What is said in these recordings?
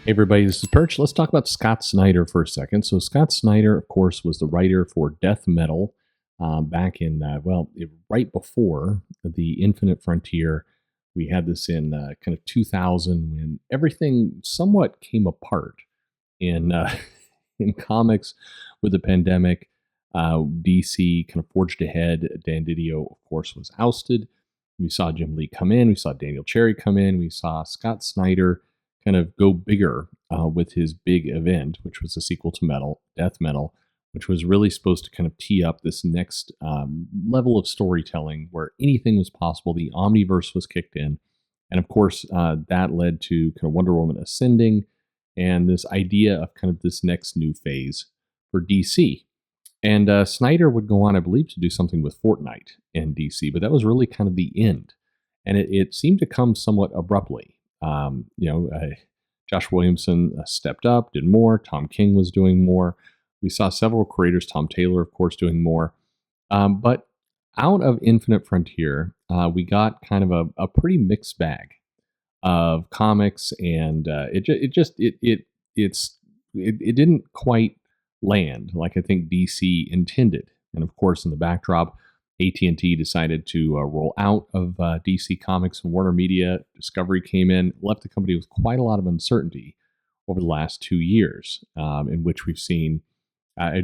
Hey everybody, this is Perch. Let's talk about Scott Snyder for a second. So Scott Snyder, of course, was the writer for Death Metal back in, right before the Infinite Frontier. We had this in kind of 2000 when everything somewhat came apart in in comics with the pandemic. DC kind of forged ahead. Dan Didio, of course, was ousted. We saw Jim Lee come in. We saw Daniel Cherry come in. We saw Scott Snyder kind of go bigger with his big event, which was a sequel to Death Metal, which was really supposed to kind of tee up this next level of storytelling where anything was possible. The Omniverse was kicked in. And of course, that led to kind of Wonder Woman ascending and this idea of kind of this next new phase for DC. And Snyder would go on, I believe, to do something with Fortnite in DC, but that was really kind of the end. And it seemed to come somewhat abruptly. Josh Williamson stepped up, did more. Tom King was doing more. We saw several creators, Tom Taylor, of course, doing more. But out of Infinite Frontier, we got kind of a pretty mixed bag of comics, and it didn't quite land like I think DC intended. And of course, in the backdrop, AT&T decided to roll out of DC Comics, and Warner Media Discovery came in, left the company with quite a lot of uncertainty over the last 2 years, in which we've seen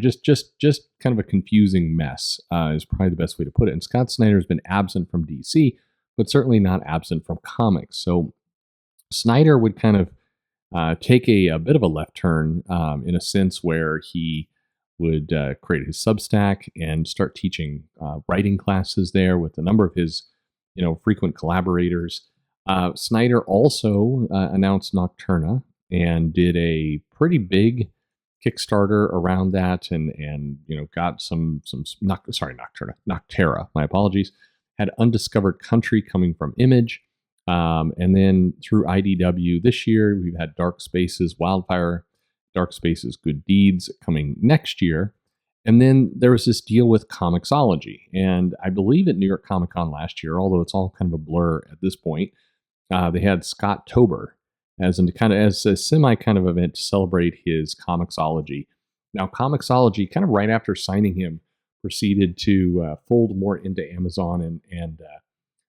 just kind of a confusing mess is probably the best way to put it. And Scott Snyder has been absent from DC, but certainly not absent from comics. So Snyder would kind of take a bit of a left turn in a sense where he would create his Substack and start teaching writing classes there with a number of his, frequent collaborators. Snyder also announced Nocturna and did a pretty big Kickstarter around that, and got Noctera. My apologies. Had Undiscovered Country coming from Image. And then through IDW this year, we've had Dark Spaces, Wildfire, Dark Spaces, Good Deeds coming next year. And then there was this deal with Comixology. And I believe at New York Comic Con last year, although it's all kind of a blur at this point, they had Scott Tober as a semi kind of event to celebrate his Comixology. Now, Comixology, kind of right after signing him, proceeded to fold more into Amazon and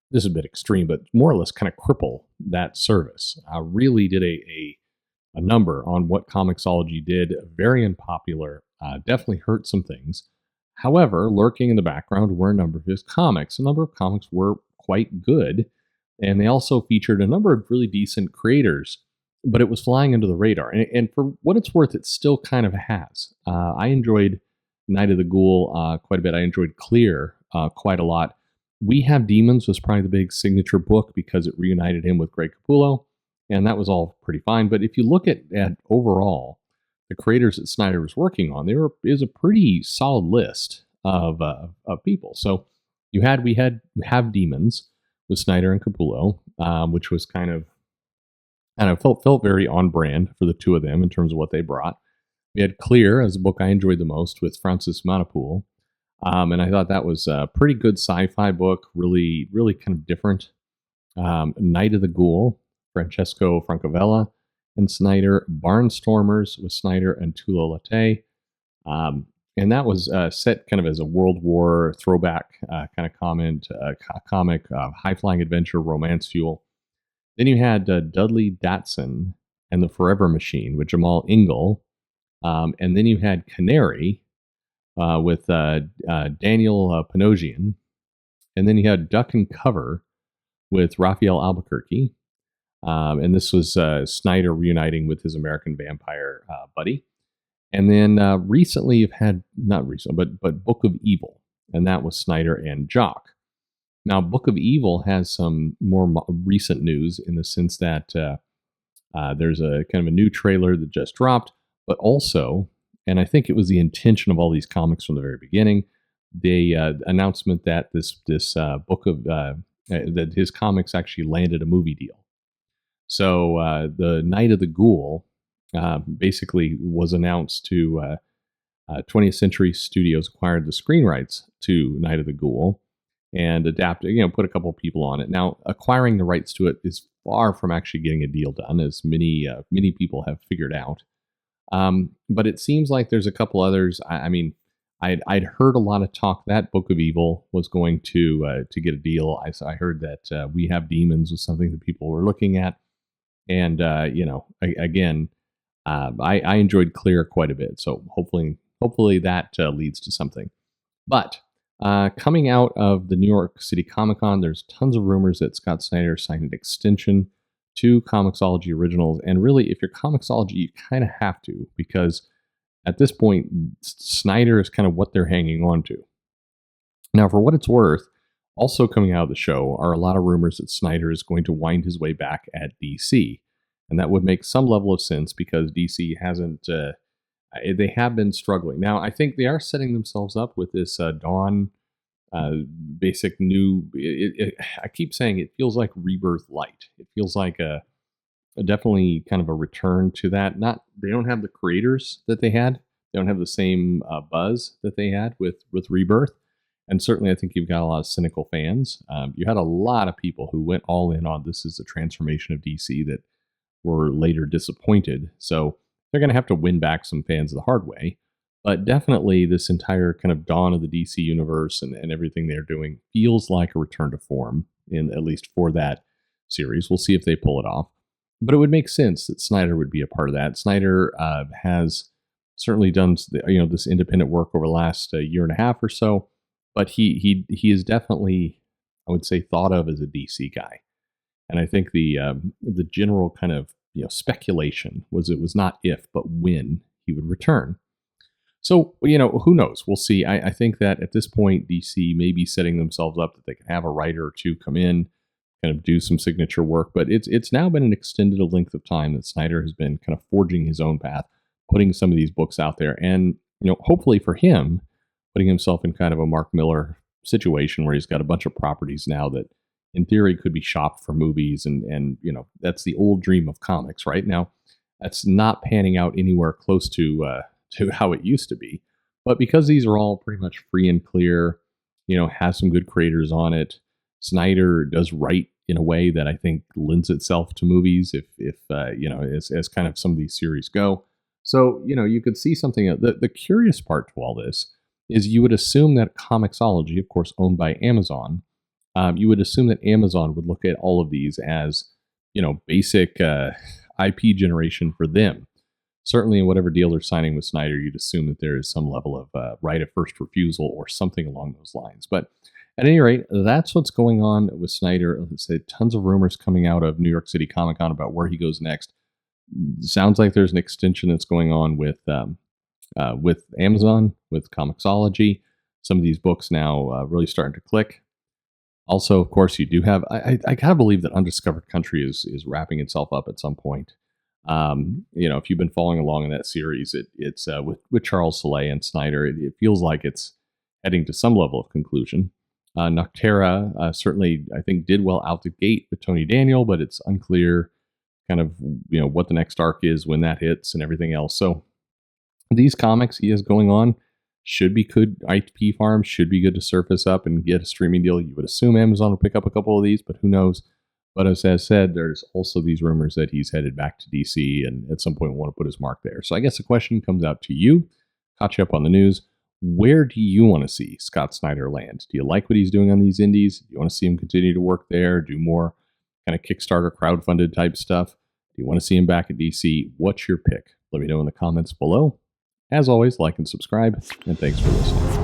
this is a bit extreme, but more or less kind of cripple that service. Really did a number on what Comixology did. Very unpopular. Definitely hurt some things. However, lurking in the background were a number of his comics. A number of comics were quite good, and they also featured a number of really decent creators. But it was flying under the radar, and for what it's worth, it still kind of has. I enjoyed Night of the Ghoul quite a bit. I enjoyed Clear quite a lot. We Have Demons was probably the big signature book because it reunited him with Greg Capullo, and that was all pretty fine. But if you look at overall, the creators that Snyder was working on, is a pretty solid list of people. So we Have Demons with Snyder and Capullo, which was kind of, and I felt very on brand for the two of them in terms of what they brought. We had Clear as a book I enjoyed the most with Francis Manapoul. And I thought that was a pretty good sci-fi book, really, really kind of different. Night of the Ghoul, Francesco Francavilla and Snyder. Barnstormers with Snyder and Tula Latte. And that was set kind of as a World War throwback kind of comic, high-flying adventure, romance fuel. Then you had Dudley Datsun and the Forever Machine with Jamal Ingle. And then you had Canary, with Daniel Panosian. And then you had Duck and Cover with Raphael Albuquerque. And this was Snyder reuniting with his American Vampire buddy. And then recently you've had, not recent, but Book of Evil. And that was Snyder and Jock. Now, Book of Evil has some more recent news in the sense that there's a kind of a new trailer that just dropped, but also, and I think it was the intention of all these comics from the very beginning, the announcement that this book of that his comics actually landed a movie deal. So the Night of the Ghoul basically was announced to 20th Century Studios acquired the screen rights to Night of the Ghoul, and adapt, put a couple people on it. Now, acquiring the rights to it is far from actually getting a deal done, as many people have figured out. But it seems like there's a couple others. I mean, I'd heard a lot of talk that Book of Evil was going to get a deal. I heard that We Have Demons was something that people were looking at, and again, I enjoyed Clear quite a bit. So hopefully that leads to something. But coming out of the New York City Comic Con, there's tons of rumors that Scott Snyder signed an extension to Comixology Originals. And really, if you're Comixology, you kind of have to, because at this point, Snyder is kind of what they're hanging on to. Now, for what it's worth, also coming out of the show are a lot of rumors that Snyder is going to wind his way back at DC. And that would make some level of sense because DC hasn't, they have been struggling. Now, I think they are setting themselves up with this Dawn basic new, I keep saying it feels like Rebirth Light. It feels like a definitely kind of a return to that. They don't have the creators that they had. They don't have the same buzz that they had with Rebirth. And certainly I think you've got a lot of cynical fans. You had a lot of people who went all in on this as a transformation of DC that were later disappointed. So they're going to have to win back some fans the hard way. But definitely this entire kind of dawn of the DC universe and everything they're doing feels like a return to form, at least for that series. We'll see if they pull it off. But it would make sense that Snyder would be a part of that. Snyder has certainly done this independent work over the last year and a half or so, but he is definitely, I would say, thought of as a DC guy. And I think the general kind of speculation was it was not if, but when he would return. So, who knows? We'll see. I think that at this point, DC may be setting themselves up that they can have a writer or two come in, kind of do some signature work. But it's now been an extended length of time that Snyder has been kind of forging his own path, putting some of these books out there. And, hopefully for him, putting himself in kind of a Mark Miller situation where he's got a bunch of properties now that in theory could be shopped for movies. And that's the old dream of comics, right? Now, that's not panning out anywhere close to how it used to be. But because these are all pretty much free and clear, has some good creators on it, Snyder does write in a way that I think lends itself to movies if as kind of some of these series go. So, you could see something. The curious part to all this is you would assume that Comixology, of course, owned by Amazon, you would assume that Amazon would look at all of these as, basic IP generation for them. Certainly in whatever deal they're signing with Snyder, you'd assume that there is some level of right of first refusal or something along those lines. But at any rate, that's what's going on with Snyder. Like I said, tons of rumors coming out of New York City Comic Con about where he goes next. Sounds like there's an extension that's going on with Amazon, with Comixology. Some of these books now really starting to click. Also, of course, you do have, I gotta believe that Undiscovered Country is wrapping itself up at some point. If you've been following along in that series, it's with Charles Soule and Snyder, it feels like it's heading to some level of conclusion. Noctera certainly, I think, did well out the gate with Tony Daniel, but it's unclear kind of, what the next arc is when that hits and everything else. So these comics he has going on should be good. IP farms should be good to surface up and get a streaming deal. You would assume Amazon will pick up a couple of these, but who knows? But as I said, there's also these rumors that he's headed back to DC and at some point will want to put his mark there. So I guess the question comes out to you. Caught you up on the news. Where do you want to see Scott Snyder land? Do you like what he's doing on these indies? Do you want to see him continue to work there, do more kind of Kickstarter crowdfunded type stuff? Do you want to see him back at DC? What's your pick? Let me know in the comments below. As always, like and subscribe, and thanks for listening.